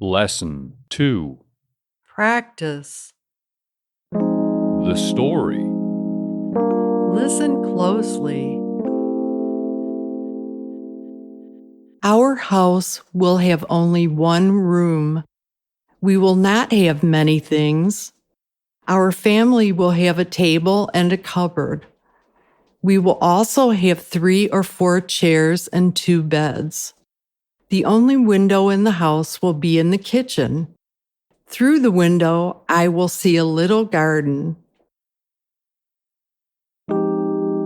Lesson 2. Practice. The story. Listen closely. Our house will have only one room. We will not have many things. Our family will have a table and a cupboard. We will also have 3 or 4 chairs and 2 beds. The only window in the house will be in the kitchen. Through the window, I will see a little garden.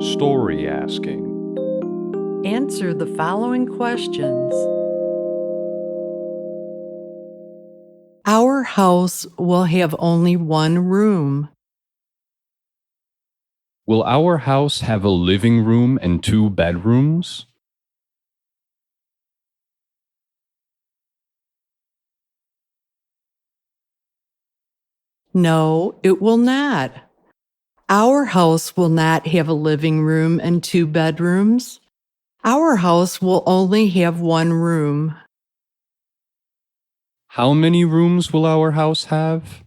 Story asking. Answer the following questions. Our house will have only one room. Will our house have a living room and 2 bedrooms? No, it will not. Our house will not have a living room and 2 bedrooms. Our house will only have one room. How many rooms will our house have?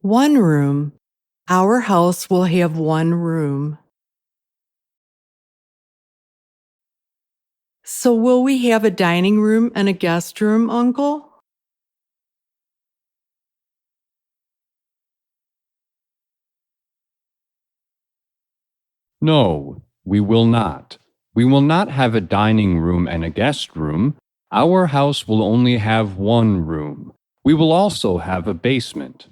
One room. Our house will have one room. So will we have a dining room and a guest room, Uncle? No, we will not. We will not have a dining room and a guest room. Our house will only have one room. We will also have a basement.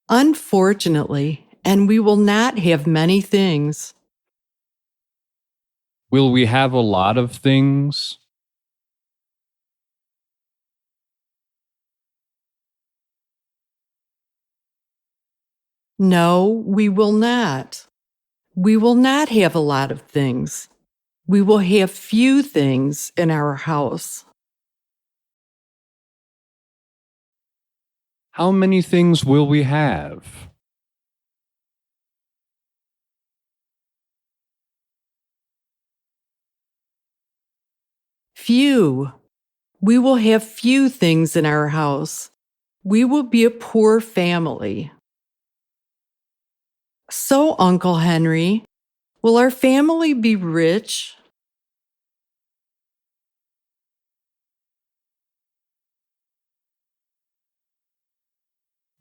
Unfortunately, and we will not have many things. Will we have a lot of things? No, we will not. We will not have a lot of things. We will have few things in our house. How many things will we have? Few. We will have few things in our house. We will be a poor family. So, Uncle Henry, will our family be rich?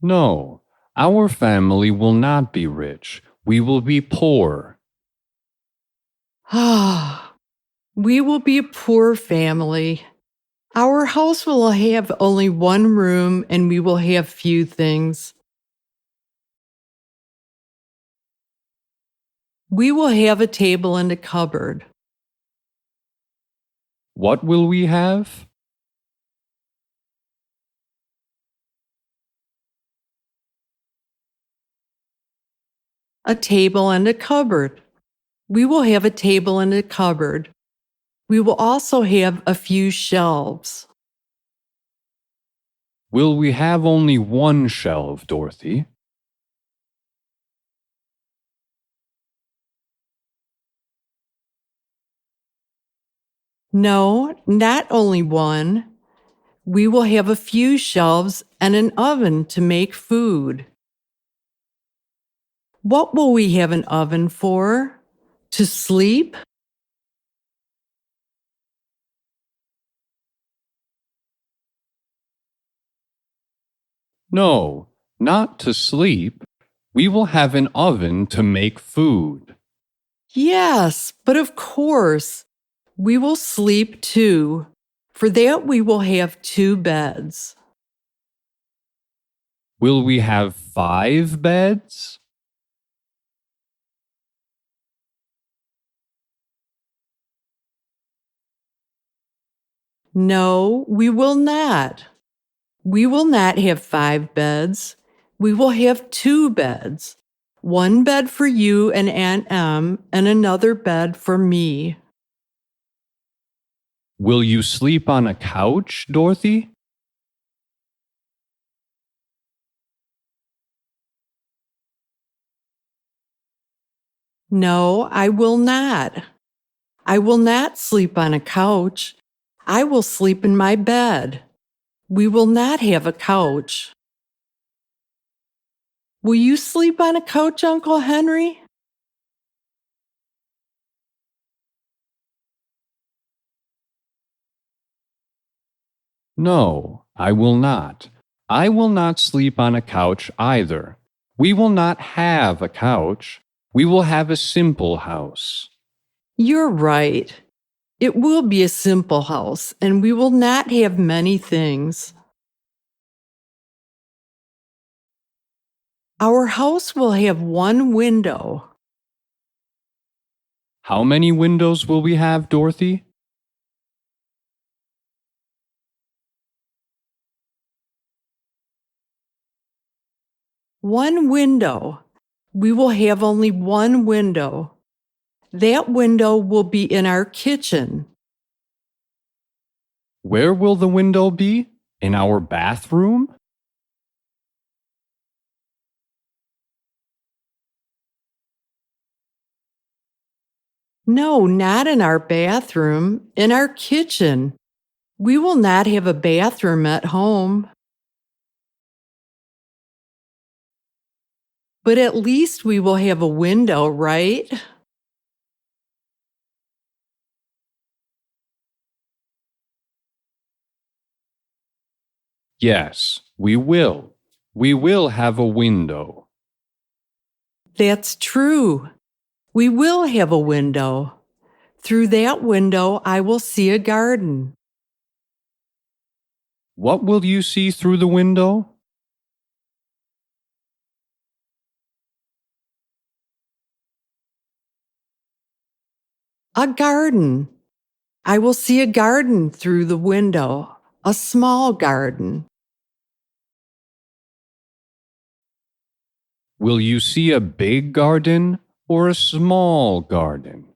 No, our family will not be rich. We will be poor. Ah, we will be a poor family. Our house will have only one room and we will have few things. We will have a table and a cupboard. What will we have? A table and a cupboard. We will have a table and a cupboard. We will also have a few shelves. Will we have only one shelf, Dorothy? No, not only one. We will have a few shelves and an oven to make food. What will we have an oven for? To sleep? No, not to sleep. We will have an oven to make food. Yes, but of course, we will sleep too. For that, we will have 2 beds. Will we have 5 beds? No, we will not. We will not have 5 beds. We will have 2 beds. One bed for you and Aunt Em, and another bed for me. Will you sleep on a couch, Dorothy? No, I will not. I will not sleep on a couch. I will sleep in my bed. We will not have a couch. Will you sleep on a couch, Uncle Henry? No, I will not. I will not sleep on a couch either. We will not have a couch. We will have a simple house. You're right. It will be a simple house, and we will not have many things. Our house will have one window. How many windows will we have, Dorothy? One window. We will have only one window. That window will be in our kitchen. Where will the window be? In our bathroom? No, not in our bathroom, in our kitchen. We will not have a bathroom at home. But at least we will have a window, right? Yes, we will. We will have a window. That's true. We will have a window. Through that window, I will see a garden. What will you see through the window? A garden. I will see a garden through the window, a small garden. Will you see a big garden or a small garden?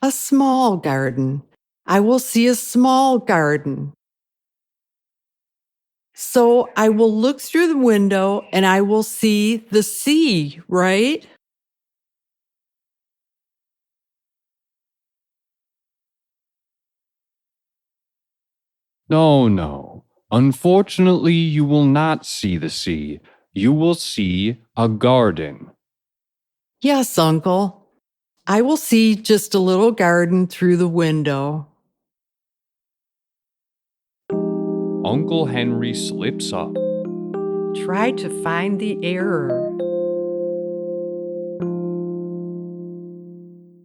A small garden. I will see a small garden. So I will look through the window and I will see the sea, right? No, no. Unfortunately, you will not see the sea. You will see a garden. Yes, Uncle. I will see just a little garden through the window. Uncle Henry slips up. Try to find the error.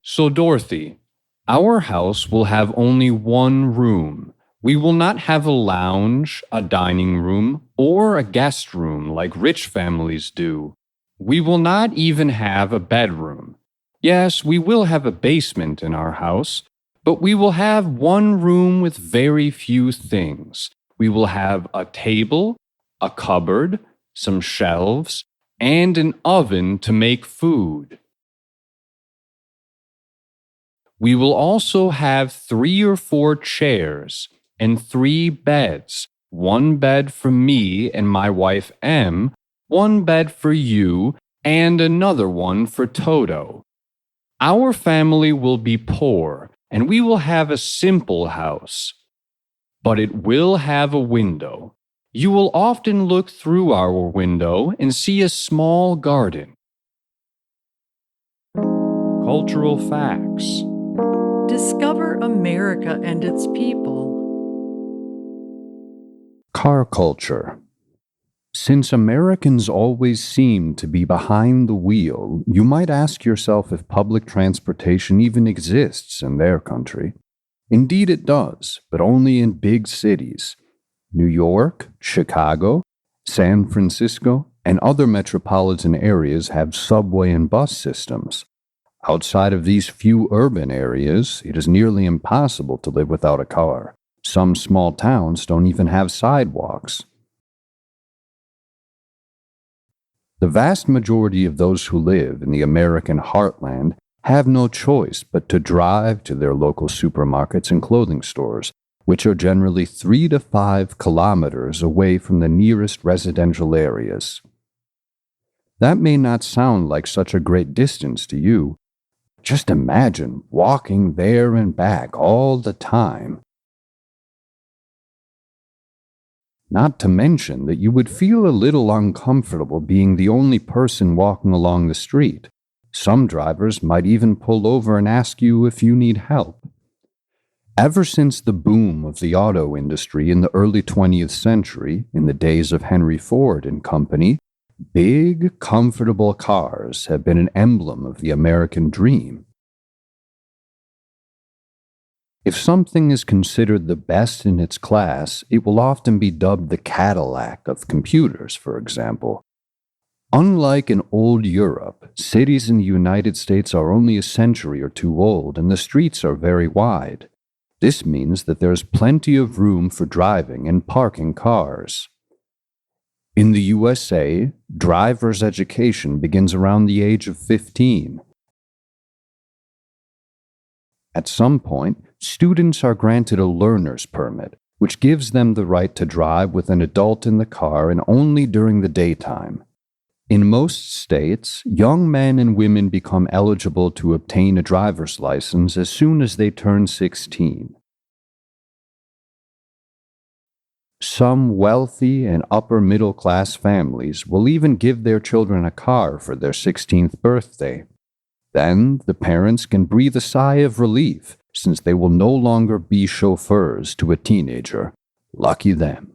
So, Dorothy, our house will have only one room. We will not have a lounge, a dining room, or a guest room like rich families do. We will not even have a bedroom. Yes, we will have a basement in our house, but we will have one room with very few things. We will have a table, a cupboard, some shelves, and an oven to make food. We will also have 3 or 4 chairs and 3 beds. One bed for me and my wife M, one bed for you, and another one for Toto. Our family will be poor, and we will have a simple house. But it will have a window. You will often look through our window and see a small garden. Cultural facts. Discover America and its people. Car culture. Since Americans always seem to be behind the wheel, you might ask yourself if public transportation even exists in their country. Indeed it does, but only in big cities. New York, Chicago, San Francisco, and other metropolitan areas have subway and bus systems. Outside of these few urban areas, it is nearly impossible to live without a car. Some small towns don't even have sidewalks. The vast majority of those who live in the American heartland have no choice but to drive to their local supermarkets and clothing stores, which are generally 3 to 5 kilometers away from the nearest residential areas. That may not sound like such a great distance to you. Just imagine walking there and back all the time. Not to mention that you would feel a little uncomfortable being the only person walking along the street. Some drivers might even pull over and ask you if you need help. Ever since the boom of the auto industry in the early 20th century, in the days of Henry Ford and Company, big, comfortable cars have been an emblem of the American dream. If something is considered the best in its class, it will often be dubbed the Cadillac of computers, for example. Unlike in old Europe, cities in the United States are only a century or two old, and the streets are very wide. This means that there's plenty of room for driving and parking cars. In the USA, driver's education begins around the age of 15. At some point, students are granted a learner's permit, which gives them the right to drive with an adult in the car and only during the daytime. In most states, young men and women become eligible to obtain a driver's license as soon as they turn 16. Some wealthy and upper-middle-class families will even give their children a car for their 16th birthday. Then the parents can breathe a sigh of relief since they will no longer be chauffeurs to a teenager. Lucky them.